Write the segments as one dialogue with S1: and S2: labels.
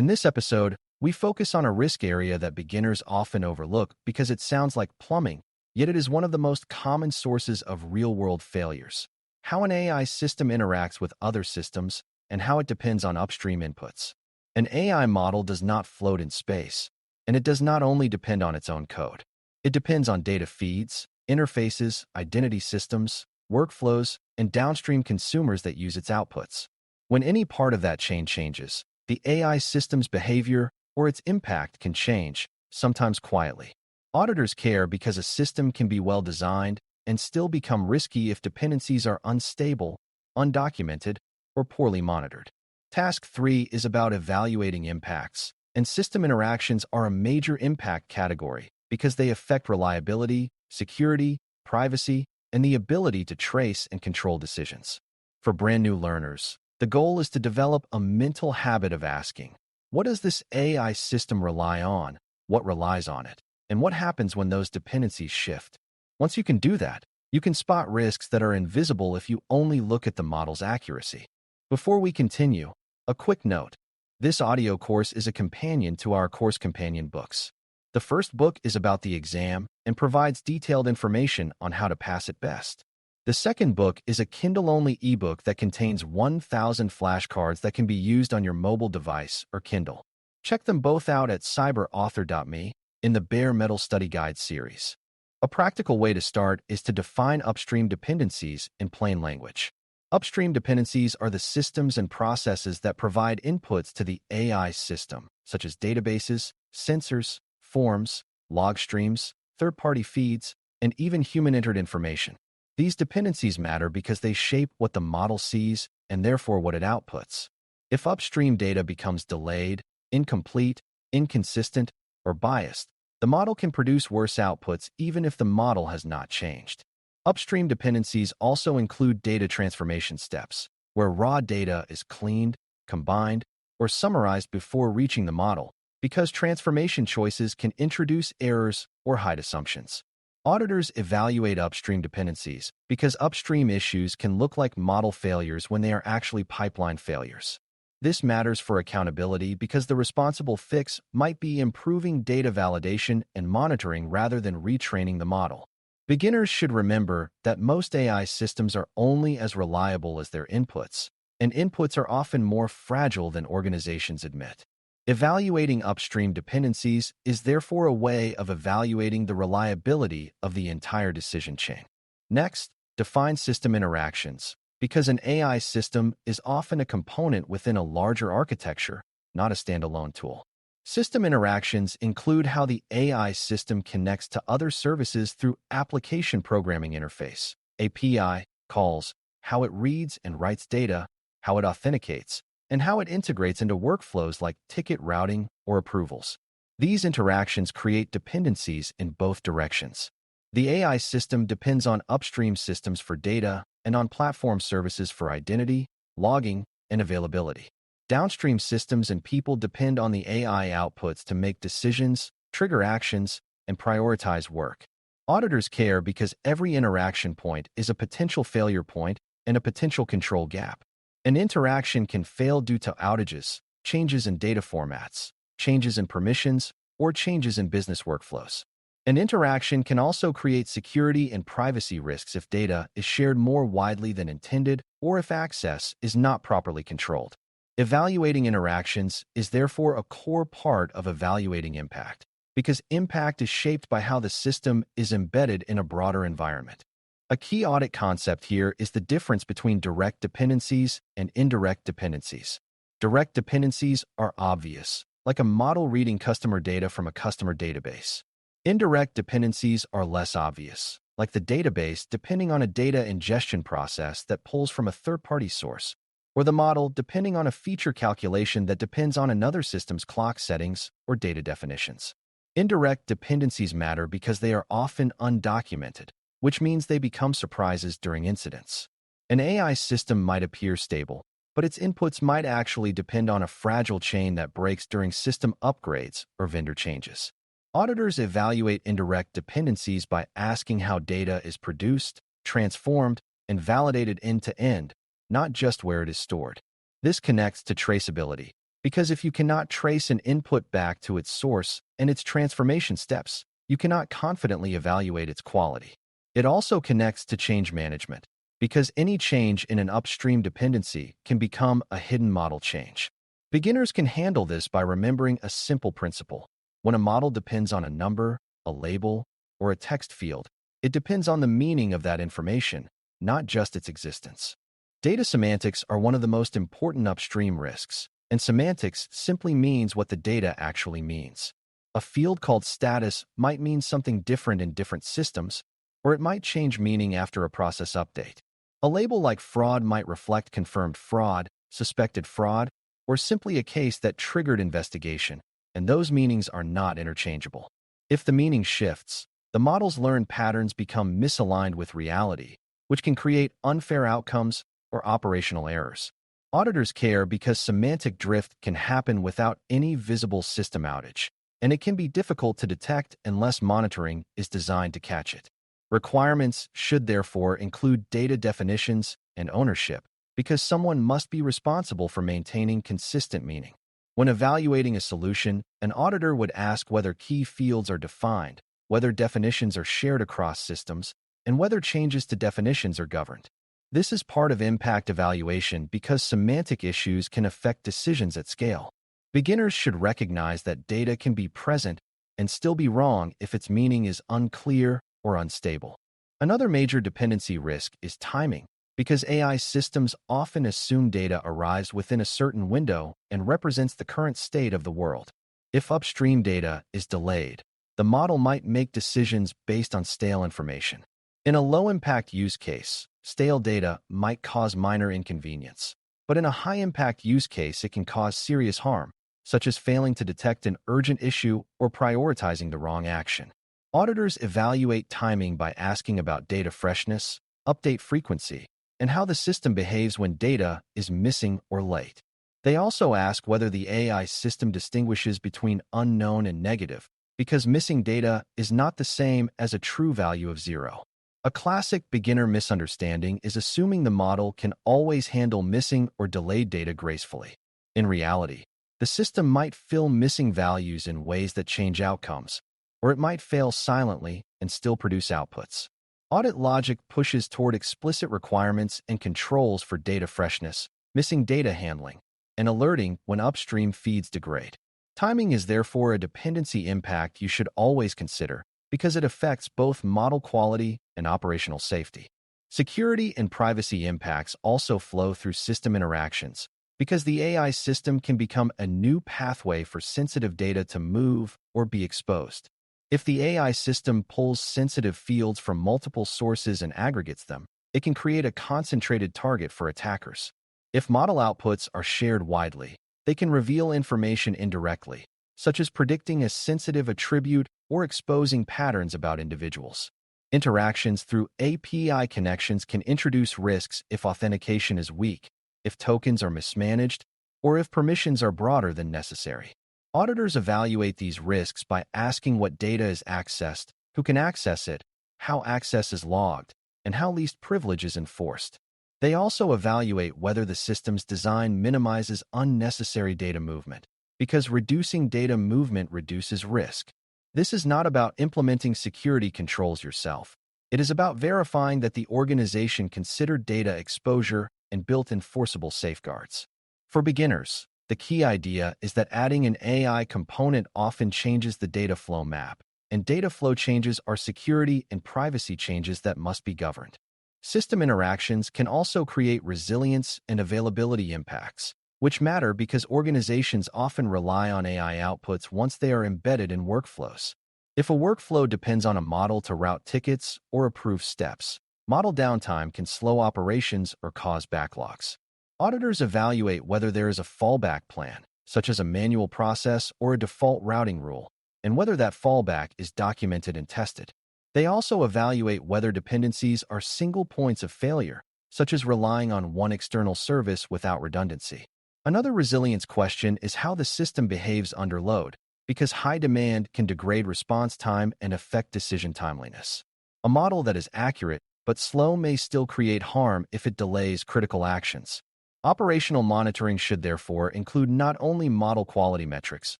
S1: In this episode, we focus on a risk area that beginners often overlook because it sounds like plumbing, yet it is one of the most common sources of real-world failures. How an AI system interacts with other systems and how it depends on upstream inputs. An AI model does not float in space, and it does not only depend on its own code. It depends on data feeds, interfaces, identity systems, workflows, and downstream consumers that use its outputs. When any part of that chain changes, the AI system's behavior or its impact can change, sometimes quietly. Auditors care because a system can be well designed and still become risky if dependencies are unstable, undocumented, or poorly monitored. Task 3 is about evaluating impacts, and system interactions are a major impact category because they affect reliability, security, privacy, and the ability to trace and control decisions. For brand new learners, the goal is to develop a mental habit of asking, what does this AI system rely on? What relies on it? And what happens when those dependencies shift? Once you can do that, you can spot risks that are invisible if you only look at the model's accuracy. Before we continue, a quick note. This audio course is a companion to our course companion books. The first book is about the exam and provides detailed information on how to pass it best. The second book is a Kindle-only ebook that contains 1,000 flashcards that can be used on your mobile device or Kindle. Check them both out at cyber.author.me in the Bare Metal Study Guide series. A practical way to start is to define upstream dependencies in plain language. Upstream dependencies are the systems and processes that provide inputs to the AI system, such as databases, sensors, forms, log streams, third-party feeds, and even human-entered information. These dependencies matter because they shape what the model sees and therefore what it outputs. If upstream data becomes delayed, incomplete, inconsistent, or biased, the model can produce worse outputs even if the model has not changed. Upstream dependencies also include data transformation steps, where raw data is cleaned, combined, or summarized before reaching the model, because transformation choices can introduce errors or hide assumptions. Auditors evaluate upstream dependencies because upstream issues can look like model failures when they are actually pipeline failures. This matters for accountability because the responsible fix might be improving data validation and monitoring rather than retraining the model. Beginners should remember that most AI systems are only as reliable as their inputs, and inputs are often more fragile than organizations admit. Evaluating upstream dependencies is therefore a way of evaluating the reliability of the entire decision chain. Next, define system interactions, because an AI system is often a component within a larger architecture, not a standalone tool. System interactions include how the AI system connects to other services through application programming interface, API, calls, how it reads and writes data, how it authenticates, and how it integrates into workflows like ticket routing or approvals. These interactions create dependencies in both directions. The AI system depends on upstream systems for data and on platform services for identity, logging, and availability. Downstream systems and people depend on the AI outputs to make decisions, trigger actions, and prioritize work. Auditors care because every interaction point is a potential failure point and a potential control gap. An interaction can fail due to outages, changes in data formats, changes in permissions, or changes in business workflows. An interaction can also create security and privacy risks if data is shared more widely than intended or if access is not properly controlled. Evaluating interactions is therefore a core part of evaluating impact, because impact is shaped by how the system is embedded in a broader environment. A key audit concept here is the difference between direct dependencies and indirect dependencies. Direct dependencies are obvious, like a model reading customer data from a customer database. Indirect dependencies are less obvious, like the database depending on a data ingestion process that pulls from a third-party source, or the model depending on a feature calculation that depends on another system's clock settings or data definitions. Indirect dependencies matter because they are often undocumented, which means they become surprises during incidents. An AI system might appear stable, but its inputs might actually depend on a fragile chain that breaks during system upgrades or vendor changes. Auditors evaluate indirect dependencies by asking how data is produced, transformed, and validated end-to-end, not just where it is stored. This connects to traceability, Because if you cannot trace an input back to its source and its transformation steps, you cannot confidently evaluate its quality. It also connects to change management, because any change in an upstream dependency can become a hidden model change. Beginners can handle this by remembering a simple principle. When a model depends on a number, a label, or a text field, it depends on the meaning of that information, not just its existence. Data semantics are one of the most important upstream risks, and semantics simply means what the data actually means. A field called status might mean something different in different systems, or it might change meaning after a process update. A label like fraud might reflect confirmed fraud, suspected fraud, or simply a case that triggered investigation, and those meanings are not interchangeable. If the meaning shifts, the model's learned patterns become misaligned with reality, which can create unfair outcomes or operational errors. Auditors care because semantic drift can happen without any visible system outage, and it can be difficult to detect unless monitoring is designed to catch it. Requirements should therefore include data definitions and ownership, because someone must be responsible for maintaining consistent meaning. When evaluating a solution, an auditor would ask whether key fields are defined, whether definitions are shared across systems, and whether changes to definitions are governed. This is part of impact evaluation because semantic issues can affect decisions at scale. Beginners should recognize that data can be present and still be wrong if its meaning is unclear or unstable. Another major dependency risk is timing, because AI systems often assume data arrives within a certain window and represents the current state of the world. If upstream data is delayed, the model might make decisions based on stale information. In a low-impact use case, stale data might cause minor inconvenience, but in a high-impact use case, it can cause serious harm, such as failing to detect an urgent issue or prioritizing the wrong action. Auditors evaluate timing by asking about data freshness, update frequency, and how the system behaves when data is missing or late. They also ask whether the AI system distinguishes between unknown and negative, because missing data is not the same as a true value of 0. A classic beginner misunderstanding is assuming the model can always handle missing or delayed data gracefully. In reality, the system might fill missing values in ways that change outcomes, or it might fail silently and still produce outputs. Audit logic pushes toward explicit requirements and controls for data freshness, missing data handling, and alerting when upstream feeds degrade. Timing is therefore a dependency impact you should always consider because it affects both model quality and operational safety. Security and privacy impacts also flow through system interactions because the AI system can become a new pathway for sensitive data to move or be exposed. If the AI system pulls sensitive fields from multiple sources and aggregates them, it can create a concentrated target for attackers. If model outputs are shared widely, they can reveal information indirectly, such as predicting a sensitive attribute or exposing patterns about individuals. Interactions through API connections can introduce risks if authentication is weak, if tokens are mismanaged, or if permissions are broader than necessary. Auditors evaluate these risks by asking what data is accessed, who can access it, how access is logged, and how least privilege is enforced. They also evaluate whether the system's design minimizes unnecessary data movement, because reducing data movement reduces risk. This is not about implementing security controls yourself. It is about verifying that the organization considered data exposure and built enforceable safeguards. For beginners, the key idea is that adding an AI component often changes the data flow map, and data flow changes are security and privacy changes that must be governed. System interactions can also create resilience and availability impacts, which matter because organizations often rely on AI outputs once they are embedded in workflows. If a workflow depends on a model to route tickets or approve steps, model downtime can slow operations or cause backlogs. Auditors evaluate whether there is a fallback plan, such as a manual process or a default routing rule, and whether that fallback is documented and tested. They also evaluate whether dependencies are single points of failure, such as relying on one external service without redundancy. Another resilience question is how the system behaves under load, because high demand can degrade response time and affect decision timeliness. A model that is accurate but slow may still create harm if it delays critical actions. Operational monitoring should therefore include not only model quality metrics,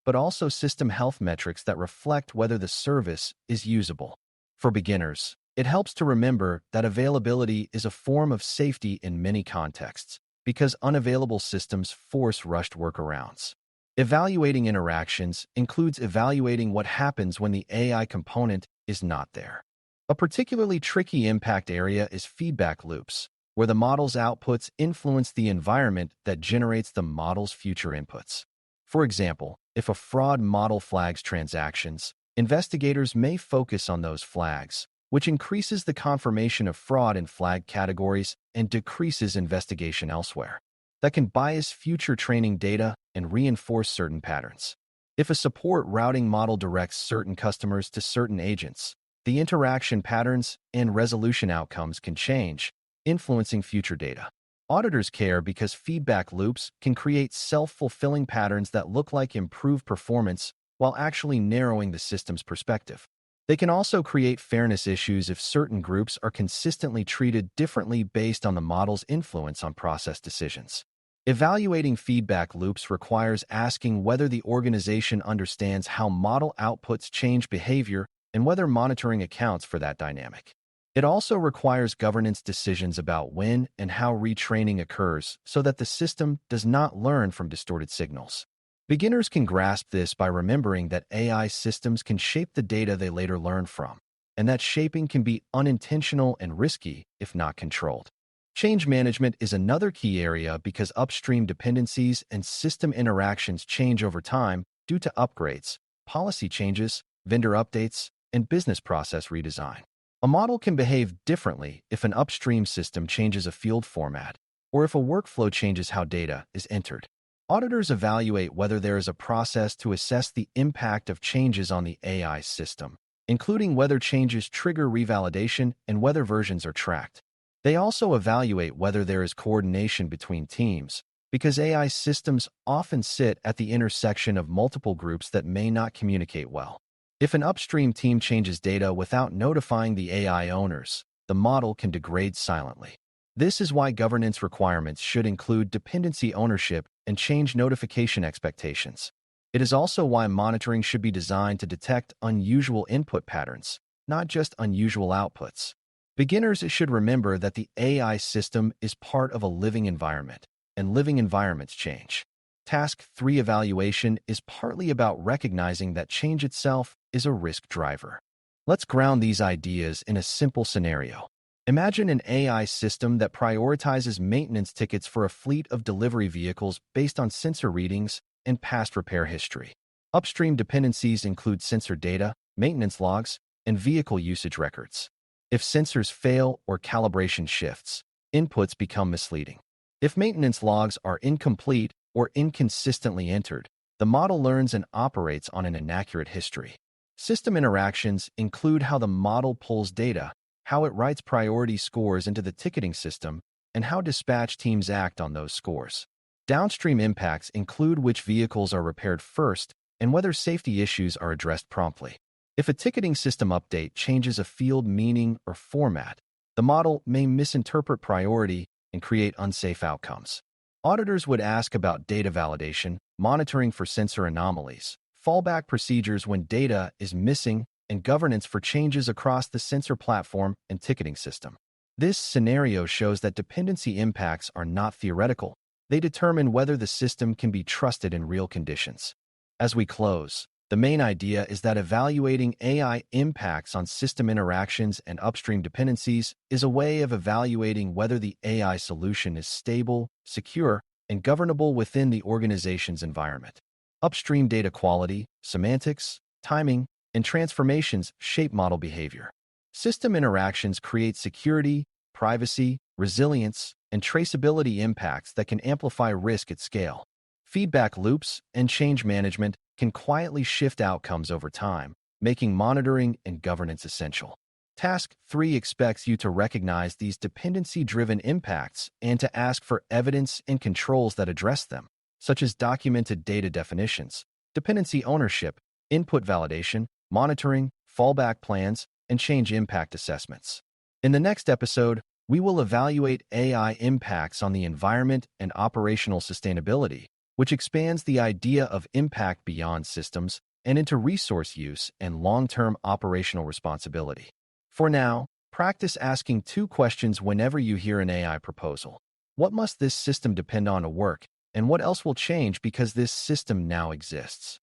S1: but also system health metrics that reflect whether the service is usable. For beginners, it helps to remember that availability is a form of safety in many contexts, because unavailable systems force rushed workarounds. Evaluating interactions includes evaluating what happens when the AI component is not there. A particularly tricky impact area is feedback loops, where the model's outputs influence the environment that generates the model's future inputs. For example, if a fraud model flags transactions, investigators may focus on those flags, which increases the confirmation of fraud in flagged categories and decreases investigation elsewhere. That can bias future training data and reinforce certain patterns. If a support routing model directs certain customers to certain agents, the interaction patterns and resolution outcomes can change, influencing future data. Auditors care because feedback loops can create self-fulfilling patterns that look like improved performance while actually narrowing the system's perspective. They can also create fairness issues if certain groups are consistently treated differently based on the model's influence on process decisions. Evaluating feedback loops requires asking whether the organization understands how model outputs change behavior and whether monitoring accounts for that dynamic. It also requires governance decisions about when and how retraining occurs so that the system does not learn from distorted signals. Beginners can grasp this by remembering that AI systems can shape the data they later learn from, and that shaping can be unintentional and risky if not controlled. Change management is another key area because upstream dependencies and system interactions change over time due to upgrades, policy changes, vendor updates, and business process redesign. A model can behave differently if an upstream system changes a field format, or if a workflow changes how data is entered. Auditors evaluate whether there is a process to assess the impact of changes on the AI system, including whether changes trigger revalidation and whether versions are tracked. They also evaluate whether there is coordination between teams, because AI systems often sit at the intersection of multiple groups that may not communicate well. If an upstream team changes data without notifying the AI owners, the model can degrade silently. This is why governance requirements should include dependency ownership and change notification expectations. It is also why monitoring should be designed to detect unusual input patterns, not just unusual outputs. Beginners should remember that the AI system is part of a living environment, and living environments change. Task 3 evaluation is partly about recognizing that change itself is a risk driver. Let's ground these ideas in a simple scenario. Imagine an AI system that prioritizes maintenance tickets for a fleet of delivery vehicles based on sensor readings and past repair history. Upstream dependencies include sensor data, maintenance logs, and vehicle usage records. If sensors fail or calibration shifts, inputs become misleading. If maintenance logs are incomplete or inconsistently entered, the model learns and operates on an inaccurate history. System interactions include how the model pulls data, how it writes priority scores into the ticketing system, and how dispatch teams act on those scores. Downstream impacts include which vehicles are repaired first and whether safety issues are addressed promptly. If a ticketing system update changes a field meaning or format, the model may misinterpret priority and create unsafe outcomes. Auditors would ask about data validation, monitoring for sensor anomalies, fallback procedures when data is missing, and governance for changes across the sensor platform and ticketing system. This scenario shows that dependency impacts are not theoretical. They determine whether the system can be trusted in real conditions. As we close, the main idea is that evaluating AI impacts on system interactions and upstream dependencies is a way of evaluating whether the AI solution is stable, secure, and governable within the organization's environment. Upstream data quality, semantics, timing, and transformations shape model behavior. System interactions create security, privacy, resilience, and traceability impacts that can amplify risk at scale. Feedback loops and change management can quietly shift outcomes over time, making monitoring and governance essential. Task 3 expects you to recognize these dependency-driven impacts and to ask for evidence and controls that address them, such as documented data definitions, dependency ownership, input validation, monitoring, fallback plans, and change impact assessments. In the next episode, We will evaluate AI impacts on the environment and operational sustainability, which expands the idea of impact beyond systems and into resource use and long-term operational responsibility. For now, practice asking two questions whenever you hear an AI proposal. What must this system depend on to work, and what else will change because this system now exists?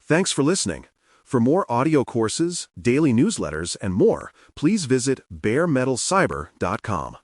S2: Thanks for listening. For more audio courses, daily newsletters, and more, please visit baremetalcyber.com.